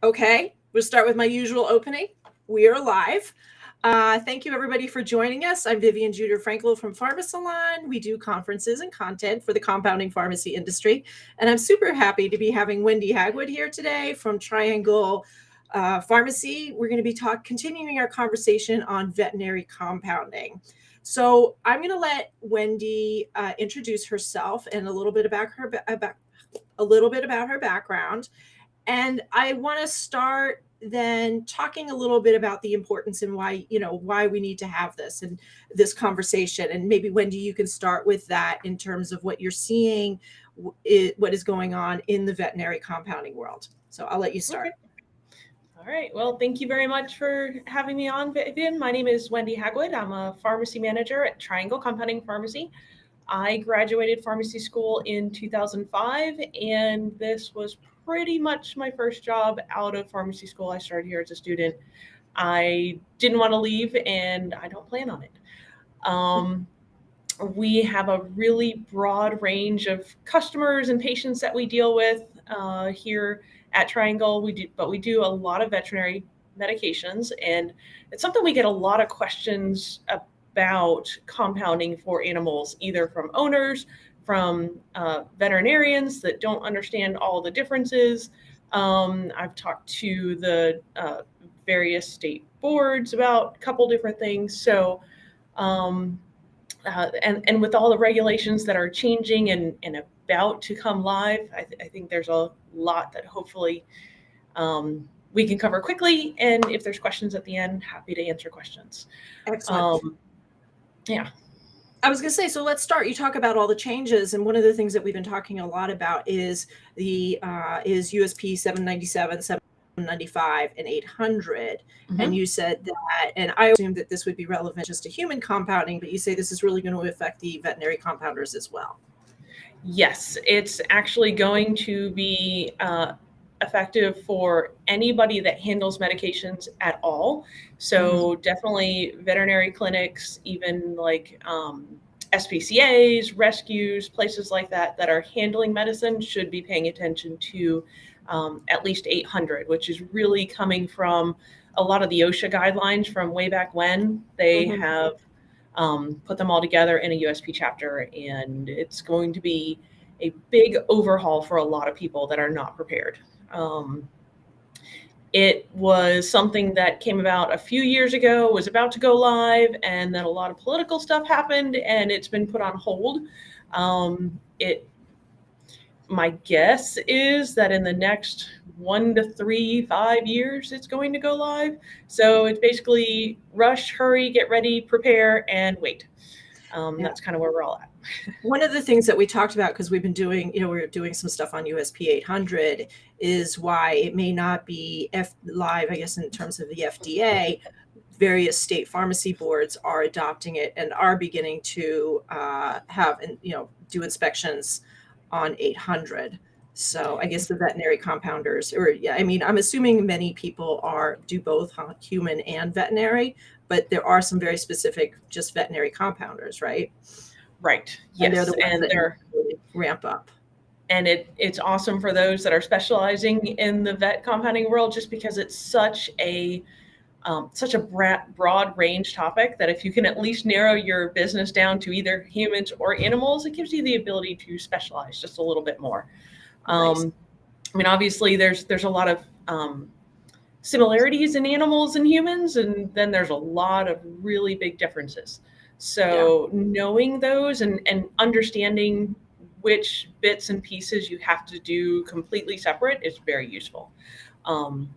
Okay, we'll start with my usual opening. We are live. Thank you, everybody, for joining us. I'm Vivian Juder-Frankel from Pharmasalon. We do conferences and content for the compounding pharmacy industry. And I'm super happy to be having Wendy Hagwood here today from Triangle Pharmacy. We're going to be continuing our conversation on veterinary compounding. So I'm going to let Wendy introduce herself and a little bit about her background. And I want to start then talking a little bit about the importance and why we need to have this conversation. And maybe Wendy, you can start with that in terms of what you're seeing, what is going on in the veterinary compounding world. So I'll let you start. Okay. All right. Well, thank you very much for having me on, Vivian. My name is Wendy Hagwood. I'm a pharmacy manager at Triangle Compounding Pharmacy. I graduated pharmacy school in 2005, and this was pretty much my first job out of pharmacy school. I started here as a student. I didn't want to leave, and I don't plan on it. We have a really broad range of customers and patients that we deal with here at Triangle. We do a lot of veterinary medications, and it's something we get a lot of questions about compounding for animals, either from owners, from veterinarians that don't understand all the differences. I've talked to the various state boards about a couple different things. So, and with all the regulations that are changing and about to come live, I think there's a lot that hopefully we can cover quickly. And if there's questions at the end, happy to answer questions. Excellent. Yeah. I was going to say, so let's start. You talk about all the changes, and one of the things that we've been talking a lot about is USP 797, 795, and 800. Mm-hmm. And you said that, and I assumed that this would be relevant just to human compounding, but you say this is really going to affect the veterinary compounders as well. Yes, it's actually going to be effective for anybody that handles medications at all. So definitely veterinary clinics, even like SPCAs, rescues, places like that are handling medicine should be paying attention to at least 800, which is really coming from a lot of the OSHA guidelines from way back when. They have put them all together in a USP chapter, and it's going to be a big overhaul for a lot of people that are not prepared. It was something that came about a few years ago, was about to go live, and then a lot of political stuff happened, and it's been put on hold. My guess is that in the next 1 to 3, 5 years, it's going to go live. So it's basically rush, hurry, get ready, prepare, and wait. That's kind of where we're all at. One of the things that we talked about, because we've been doing, we're doing some stuff on USP 800, is why it may not be live, I guess, in terms of the FDA. Various state pharmacy boards are adopting it and are beginning to have, do inspections on 800. So I guess the veterinary compounders, I'm assuming many people do both human and veterinary, but there are some very specific just veterinary compounders, right? Right. Yes. And they're really ramp up. And it's awesome for those that are specializing in the vet compounding world, just because it's such a broad range topic that if you can at least narrow your business down to either humans or animals, it gives you the ability to specialize just a little bit more. Nice. Obviously there's a lot of similarities in animals and humans, and then there's a lot of really big differences. So knowing those and understanding which bits and pieces you have to do completely separate is very useful. And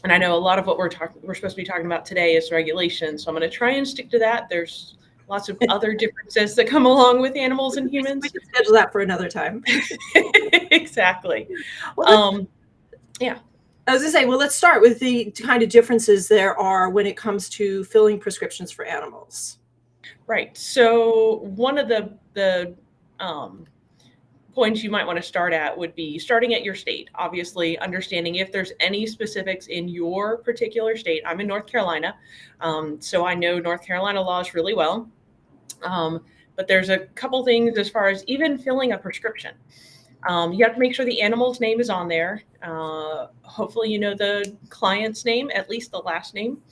I know a lot of what we're supposed to be talking about today is regulation. So I'm going to try and stick to that. There's lots of other differences that come along with animals and humans. We can schedule that for another time. Exactly. Yeah. I was going to say, well, let's start with the kind of differences there are when it comes to filling prescriptions for animals. Right. So one of the points you might want to start at would be starting at your state. Obviously, understanding if there's any specifics in your particular state. I'm in North Carolina, so I know North Carolina laws really well. But there's a couple things as far as even filling a prescription. You have to make sure the animal's name is on there. Hopefully, you know the client's name, at least the last name.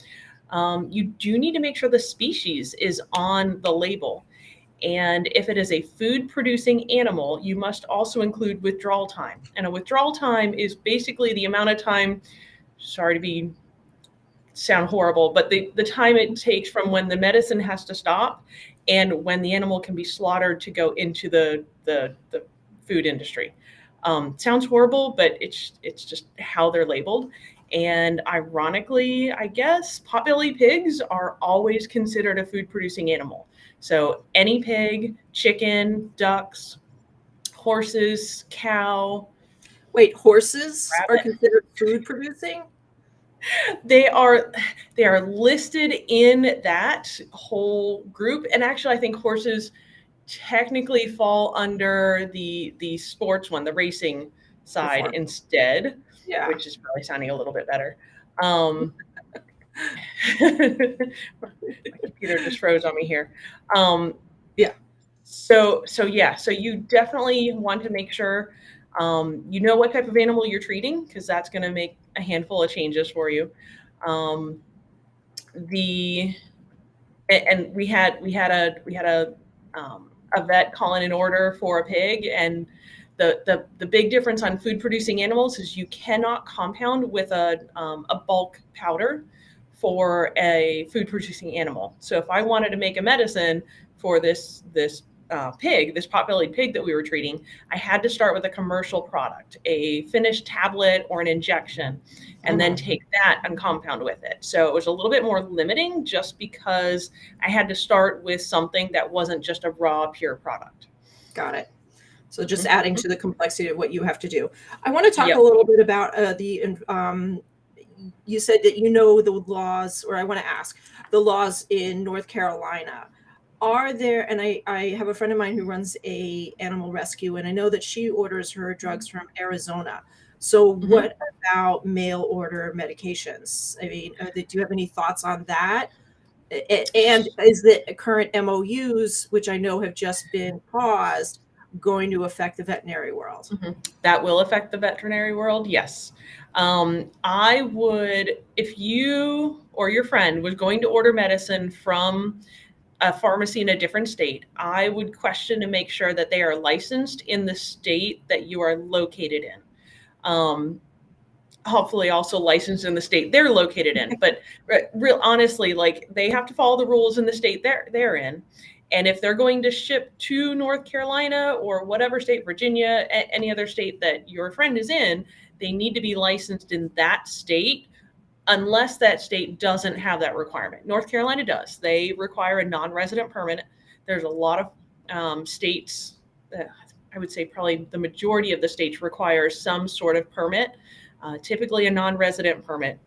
You do need to make sure the species is on the label. And if it is a food-producing animal, you must also include withdrawal time. And a withdrawal time is basically the amount of time, sorry to sound horrible, but the time it takes from when the medicine has to stop and when the animal can be slaughtered to go into the food industry. Sounds horrible, but it's just how they're labeled. And ironically, I guess potbelly pigs are always considered a food-producing animal. So any pig, chicken, ducks, horses, cow. Wait, horses are Rabbit. considered food producing? They are listed in that whole group. And actually, I think horses technically fall under the sports one, the racing side instead, Yeah. which is probably sounding a little bit better. My computer just froze on me here. Yeah. So you definitely want to make sure you know what type of animal you're treating, because that's going to make a handful of changes for you. We had a vet call in an order for a pig, and the big difference on food producing animals is you cannot compound with a bulk powder for a food producing animal. So if I wanted to make a medicine for this pig, this pot-bellied pig that we were treating, I had to start with a commercial product, a finished tablet or an injection, and then take that and compound with it. So it was a little bit more limiting just because I had to start with something that wasn't just a raw, pure product. Got it. So just adding to the complexity of what you have to do. I want to talk a little bit about you said that you know the laws, or I want to ask the laws in North Carolina. Are there, and I have a friend of mine who runs a animal rescue, and I know that she orders her drugs from Arizona. So what about mail order medications? I mean, do you have any thoughts on that? And is the current MOUs, which I know have just been paused, going to affect the veterinary world? That will affect the veterinary world, yes. I would, if you or your friend was going to order medicine from a pharmacy in a different state, I would question to make sure that they are licensed in the state that you are located in. Hopefully also licensed in the state they're located in, but real honestly, like, they have to follow the rules in the state they're in. And if they're going to ship to North Carolina or whatever state, Virginia, any other state that your friend is in, they need to be licensed in that state, unless that state doesn't have that requirement. North Carolina does. They require a non-resident permit. There's a lot of states, I would say probably the majority of the states require some sort of permit, typically a non-resident permit.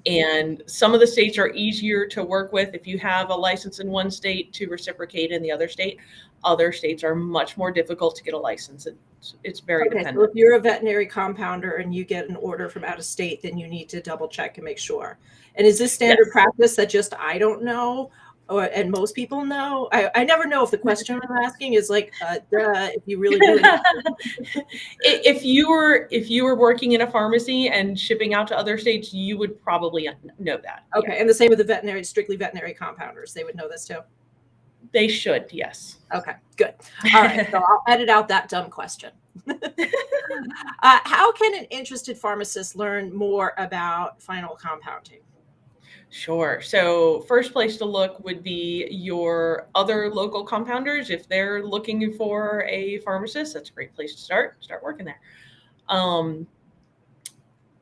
And some of the states are easier to work with if you have a license in one state to reciprocate in the other state. Other states are much more difficult to get a license. It's very dependent. So if you're a veterinary compounder and you get an order from out of state, then you need to double check and make sure. And is this standard practice that just I don't know, and most people know? I never know if the question I'm asking is like, if you really do it. If you were working in a pharmacy and shipping out to other states, you would probably know that. Okay, and the same with the strictly veterinary compounders. They would know this too. They should, yes. Okay, good. All right, so I'll edit out that dumb question. How can an interested pharmacist learn more about final compounding? Sure. So first place to look would be your other local compounders. If they're looking for a pharmacist, that's a great place to start working there.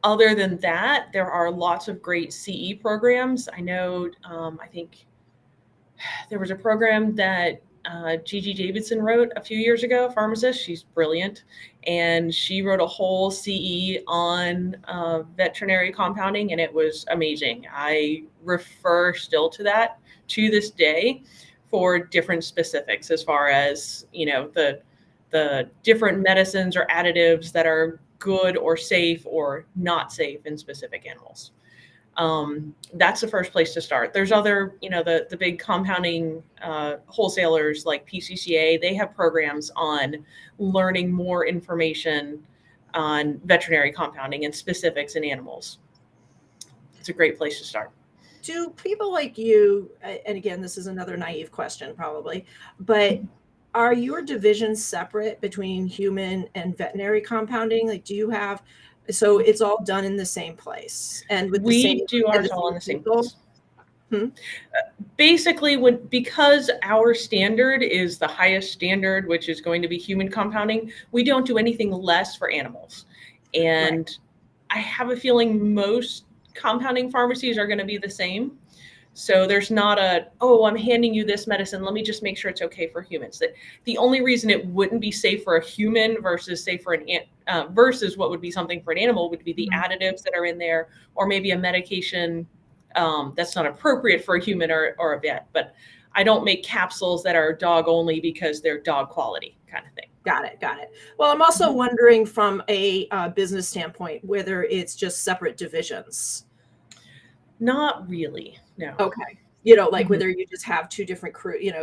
Other than that, there are lots of great CE programs. I know, I think there was a program that Gigi Davidson wrote a few years ago, a pharmacist. She's brilliant. And she wrote a whole CE on veterinary compounding, and it was amazing. I refer still to that to this day for different specifics, as far as, you know, the different medicines or additives that are good or safe or not safe in specific animals. That's the first place to start. There's other, the big compounding wholesalers like PCCA. They have programs on learning more information on veterinary compounding and specifics in animals. It's a great place to start. Do people like you, and again, this is another naive question probably, but are your divisions separate between human and veterinary compounding? Like, do you have, so it's all done in the same place and with the same, We do and ours the all in same the same people? place. Basically, because our standard is the highest standard, which is going to be human compounding, we don't do anything less for animals. And I have a feeling most compounding pharmacies are going to be the same. So there's not I'm handing you this medicine, let me just make sure it's okay for humans. That the only reason it wouldn't be safe for a human versus safe for versus what would be something for an animal would be the additives that are in there, or maybe a medication that's not appropriate for a human or a vet. But I don't make capsules that are dog only because they're dog quality kind of thing. Got it. Well, I'm also wondering from a business standpoint, whether it's just separate divisions. Not really, no. Okay. Like whether you just have two different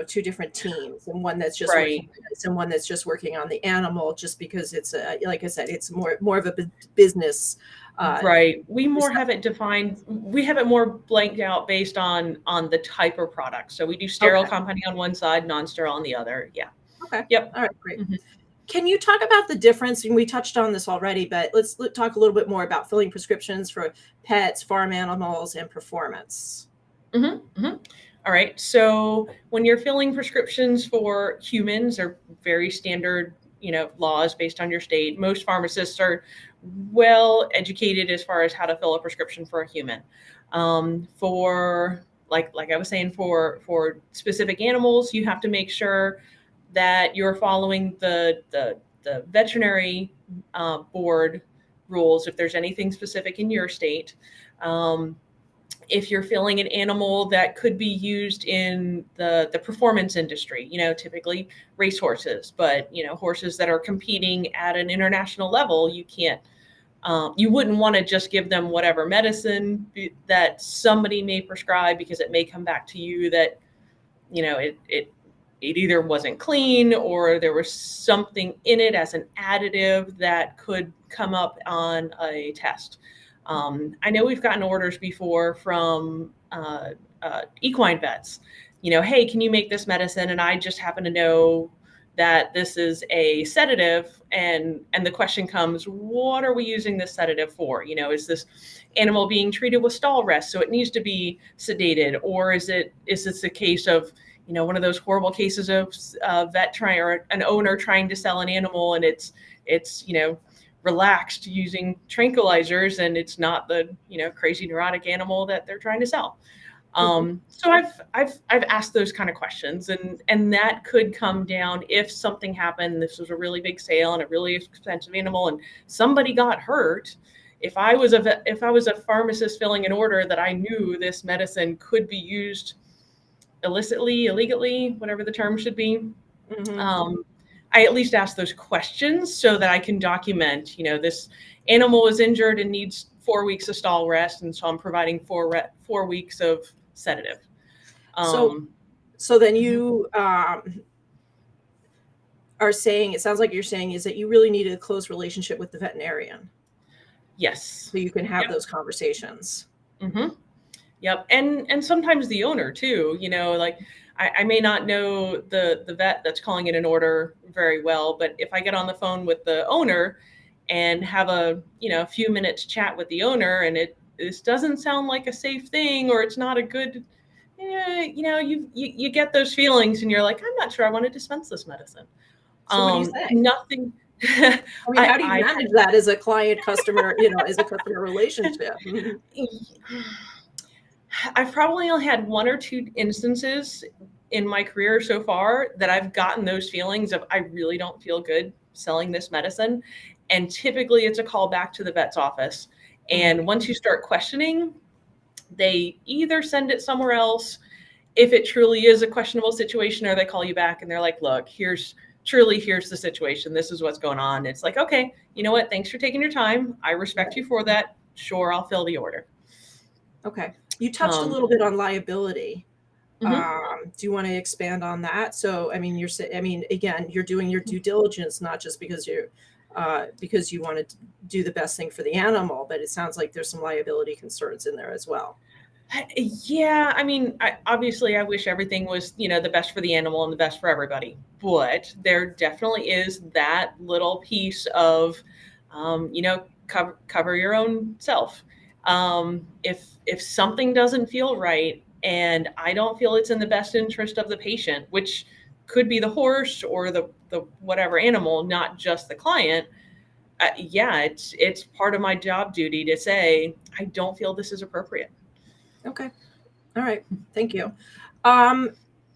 two different teams, and one that's just working on this and one that's just working on the animal, just because it's like I said, it's more of a business. Right. We more have it defined. We have it more blanked out based on the type of product. So we do sterile compounding on one side, non-sterile on the other. Yeah. Okay. Yep. All right. Great. Can you talk about the difference? And we touched on this already, but let's talk a little bit more about filling prescriptions for pets, farm animals, and performance. All right. So when you're filling prescriptions for humans, they're very standard, laws based on your state. Most pharmacists are well educated as far as how to fill a prescription for a human. For like I was saying, for specific animals, you have to make sure that you're following the veterinary board rules. If there's anything specific in your state. If you're filling an animal that could be used in the performance industry, typically racehorses, but, horses that are competing at an international level, you wouldn't want to just give them whatever medicine that somebody may prescribe, because it may come back to you that, it either wasn't clean or there was something in it as an additive that could come up on a test. I know we've gotten orders before from equine vets, hey, can you make this medicine? And I just happen to know that this is a sedative. And the question comes, what are we using this sedative for? Is this animal being treated with stall rest, so it needs to be sedated? Or is this a case of, one of those horrible cases of or an owner trying to sell an animal, and it's relaxed using tranquilizers, and it's not the crazy neurotic animal that they're trying to sell. So I've asked those kind of questions, and that could come down if something happened. This was a really big sale and a really expensive animal, and somebody got hurt. If I was a pharmacist filling an order that I knew this medicine could be used illicitly, illegally, whatever the term should be, I at least ask those questions so that I can document, this animal is injured and needs 4 weeks of stall rest, and so I'm providing 4 weeks of sedative. So then you are saying, it sounds like you're saying, is that you really need a close relationship with the veterinarian. Yes. So you can have those conversations. Yep. And sometimes the owner too, like I may not know the vet that's calling in an order very well, but if I get on the phone with the owner and have a few minutes chat with the owner, and this doesn't sound like a safe thing, or it's not a good, you get those feelings, and you're like, I'm not sure I want to dispense this medicine. So what do you say? Nothing. I mean, how do you manage that as a client customer, as a customer relationship? I've probably only had 1 or 2 instances in my career so far that I've gotten those feelings of, I really don't feel good selling this medicine. And typically it's a call back to the vet's office. And once you start questioning, they either send it somewhere else if it truly is a questionable situation, or they call you back and they're like, look, here's the situation. This is what's going on. It's like, okay, you know what? Thanks for taking your time. I respect you for that. Sure, I'll fill the order. Okay. You touched a Um, little bit on liability. mhm. Do you want to expand on that? So, I mean, again, you're doing your due diligence, not just because you want to do the best thing for the animal, but it sounds like there's some liability concerns in there as well. Yeah, I mean, obviously, I wish everything was, the best for the animal and the best for everybody. But there definitely is that little piece of, cover your own self. If something doesn't feel right, and I don't feel it's in the best interest of the patient, which could be the horse or the whatever animal, not just the client. Yeah, it's part of my job duty to say I don't feel this is appropriate. Okay. All right. Thank you. Um,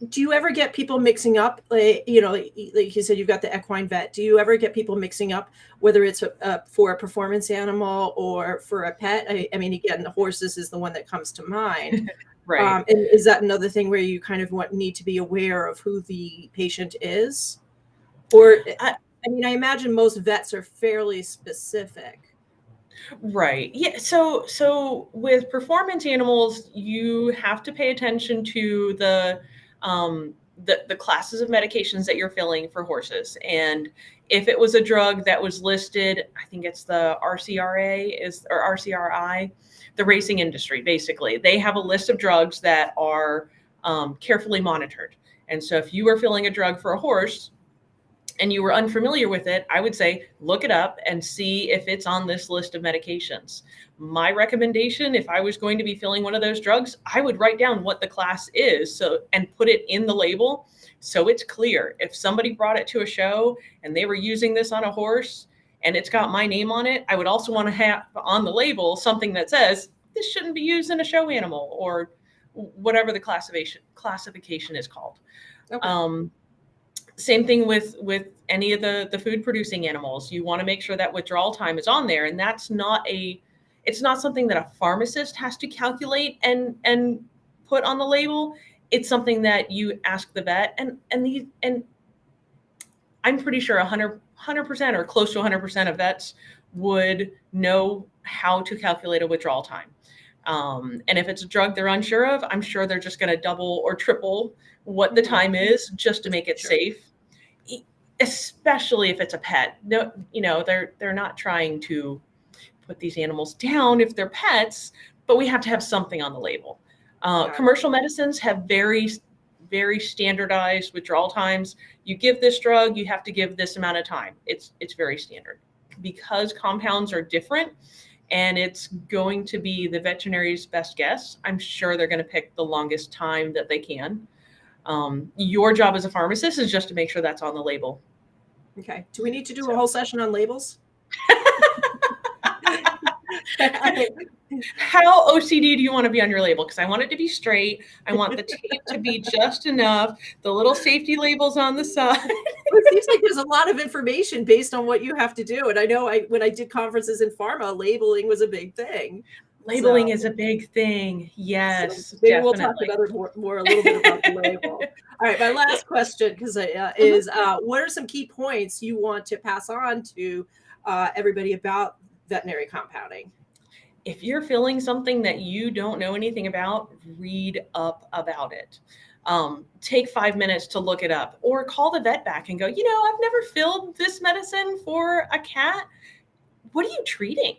do you ever get people mixing up, like you said, you've got the equine vet. Do you ever get people mixing up whether it's for a performance animal or for a pet? I mean, again, the horses is the one that comes to mind. Right. And is that another thing where you kind of need to be aware of who the patient is? Or, I, I mean, I imagine most vets are fairly specific. Right. Yeah. So with performance animals, you have to pay attention to the classes of medications that you're filling for horses. And if it was a drug that was listed, I think it's the RCRA or RCRI, the racing industry, basically. They have a list of drugs that are carefully monitored. And so if you were filling a drug for a horse, and you were unfamiliar with it, I would say look it up and see if it's on this list of medications. My recommendation, if I was going to be filling one of those drugs, I would write down what the class is and put it in the label so it's clear. If somebody brought it to a show and they were using this on a horse and it's got my name on it, I would also want to have on the label something that says this shouldn't be used in a show animal or whatever the classification is called. Okay. Same thing with any of the food producing animals. You want to make sure that withdrawal time is on there, and it's not something that a pharmacist has to calculate and put on the label. It's something that you ask the vet, and I'm pretty sure 100% or close to 100% of vets would know how to calculate a withdrawal time. And if it's a drug they're unsure of, I'm sure they're just going to double or triple what the time is just to make it safe. Especially if it's a pet. No, they're not trying to put these animals down if they're pets, but we have to have something on the label. Commercial medicines have very, very standardized withdrawal times. You give this drug, you have to give this amount of time. It's very standard. Because compounds are different, and it's going to be the veterinary's best guess, I'm sure they're going to pick the longest time that they can. Your job as a pharmacist is just to make sure that's on the label. Okay. Do we need to do a whole session on labels? How OCD do you want to be on your label? Because I want it to be straight. I want the tape to be just enough. The little safety labels on the side. It seems like there's a lot of information based on what you have to do. And I know when I did conferences in pharma, labeling was a big thing. Labeling is a big thing. Yes, so maybe definitely. We'll talk about it more a little bit about the label. All right, my last question is what are some key points you want to pass on to everybody about veterinary compounding? If you're filling something that you don't know anything about, read up about it. Take 5 minutes to look it up, or call the vet back and go, I've never filled this medicine for a cat. What are you treating?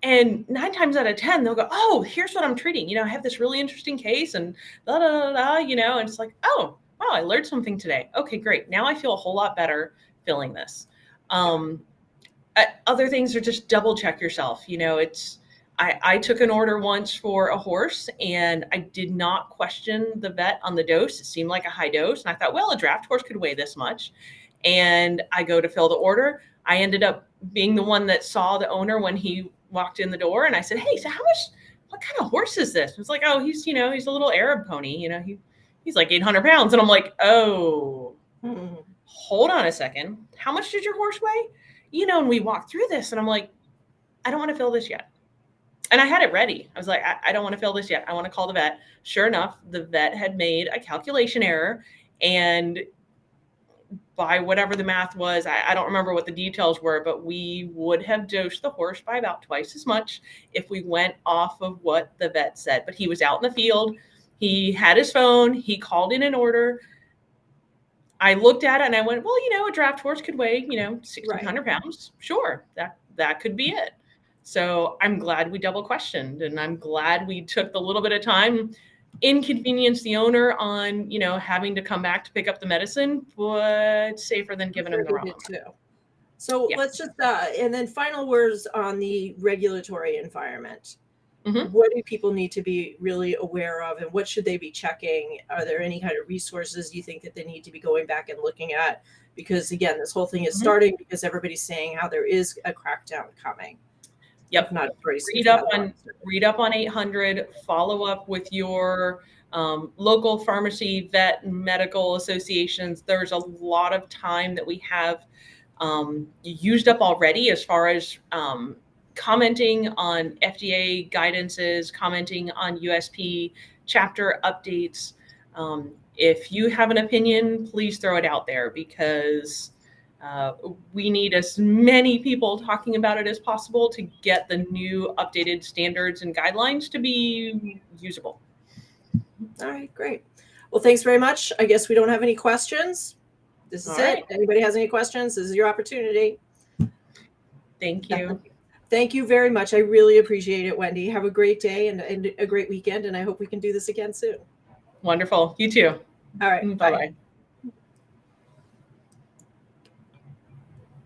And 9 times out of 10, they'll go, oh, here's what I'm treating. I have this really interesting case and da, da, da, da, and it's like, oh, wow, I learned something today. Okay, great. Now I feel a whole lot better filling this. Other things are just double check yourself. I took an order once for a horse and I did not question the vet on the dose. It seemed like a high dose. And I thought, well, a draft horse could weigh this much. And I go to fill the order. I ended up being the one that saw the owner when he walked in the door. And I said, hey, so what kind of horse is this? It was like, oh, he's a little Arab pony. He's like 800 pounds. And I'm like, oh, hold on a second. How much did your horse weigh? And we walked through this and I'm like, I don't want to fill this yet. And I had it ready. I was like, I don't want to fill this yet. I want to call the vet. Sure enough, the vet had made a calculation error and by whatever the math was, I don't remember what the details were, but we would have dosed the horse by about twice as much if we went off of what the vet said. But he was out in the field. He had his phone. He called in an order. I looked at it and I went, well, a draft horse could weigh, 1,600 pounds. Sure, that could be it. So I'm glad we double questioned, and I'm glad we took the little bit of time, inconvenience the owner on, having to come back to pick up the medicine, but safer than giving him the wrong one. So let's just, and then final words on the regulatory environment. Mm-hmm. What do people need to be really aware of, and what should they be checking? Are there any kind of resources you think that they need to be going back and looking at? Because again, this whole thing is starting because everybody's saying how there is a crackdown coming. Yep. Not read up on 800, follow up with your local pharmacy, vet, medical associations. There's a lot of time that we have used up already as far as commenting on FDA guidances, commenting on USP chapter updates. If you have an opinion, please throw it out there, because we need as many people talking about it as possible to get the new updated standards and guidelines to be usable. All right, great. Well, thanks very much. I guess we don't have any questions. This is it. Anybody has any questions? This is your opportunity. Thank you. Thank you very much. I really appreciate it, Wendy. Have a great day and a great weekend, and I hope we can do this again soon. Wonderful. You too. All right. Bye-bye.